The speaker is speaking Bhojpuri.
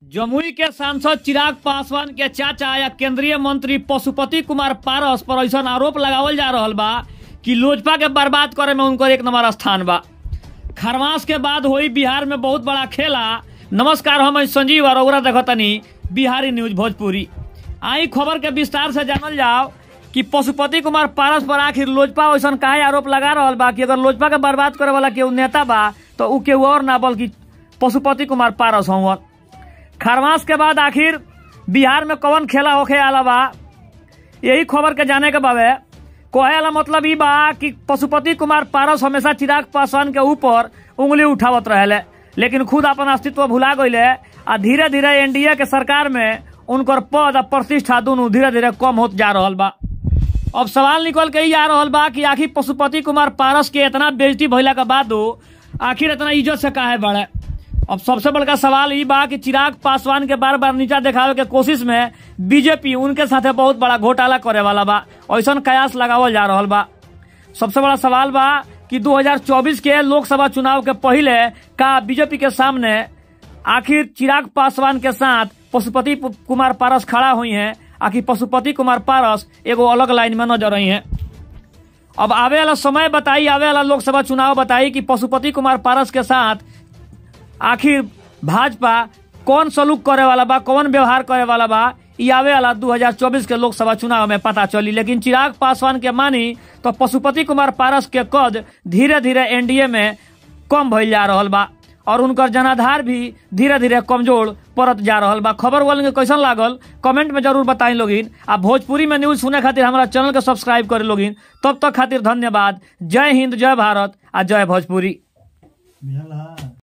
जमुई के सांसद चिराग पासवान के चाचा या केंद्रीय मंत्री पशुपति कुमार पारस पर ऐसा आरोप लगावल जा रहा बा कि लोजपा के बर्बाद करे में उनकर एक नंबर स्थान बा। खरमास के बाद हुई बिहार में बहुत बड़ा खेला। नमस्कार, हम संजीव अरोड़ा देखतनी बिहारी न्यूज भोजपुरी। आई खबर के विस्तार से जानल जाओ कि पशुपति कुमार पारस पर आखिर लोजपा ऐसा काहे आरोप लगा रहा बा कि अगर लोजपा के बर्बाद करे वाला केहू नेता बा तो उ केहू और ना बल्कि पशुपति कुमार पारस हवन। खरमास के बाद आखिर बिहार में कौन खेला होखे आला बा, यही खबर के जाने के बाबे कहे वाला मतलब ई बा कि पशुपति कुमार पारस हमेशा चिराग पासवान के ऊपर उंगली उठावत रहे, लेकिन खुद अपन अस्तित्व भुला गईले आ धीरे धीरे एनडीए के सरकार में उनकर पद और प्रतिष्ठा दोनों धीरे धीरे कम होत जा रहा बा। अब सवाल निकल के ही आ रहा बा कि आखिर पशुपति कुमार पारस के इतना बेइज्जती भइला के बाद आखिर इतना इज्जत से काहे बढ़े। अब सबसे बड़का सवाल ई बा कि चिराग पासवान के बार बार नीचा दिखावे के कोशिश में बीजेपी उनके साथे बहुत बड़ा घोटाला करे वाला बा, ऐसा कयास लगावल जा रहा बा। सबसे बड़ा सवाल बा कि 2024 के लोकसभा चुनाव के पहले का बीजेपी के सामने आखिर चिराग पासवान के साथ पशुपति कुमार पारस खड़ा हुई हैं, आखिर पशुपति कुमार पारस एगो अलग लाइन में नजर रही हैं। अब आवे वाला समय बताई, आवे वाला लोकसभा चुनाव बताई कि पशुपति कुमार पारस के साथ आखिर भाजपा कौन सलूक करे वाला बा, कौन व्यवहार करे वाला बा, ये आवे वाला 2024 के लोकसभा चुनाव में पता चली। लेकिन चिराग पासवान के मानी तो पशुपति कुमार पारस के कद धीरे धीरे एनडीए में कम भइल जा रहा बा और उनकर जनाधार भी धीरे धीरे कमजोर पड़त जा रहा बा। खबर वाले के कैसन लागल कमेंट में जरूर बताई लोगिन। आ भोजपुरी में न्यूज सुने खातिर हमारा चैनल के सब्सक्राइब करे लोगिन। तब तक खातिर धन्यवाद। जय हिंद, जय भारत आ जय भोजपुरी।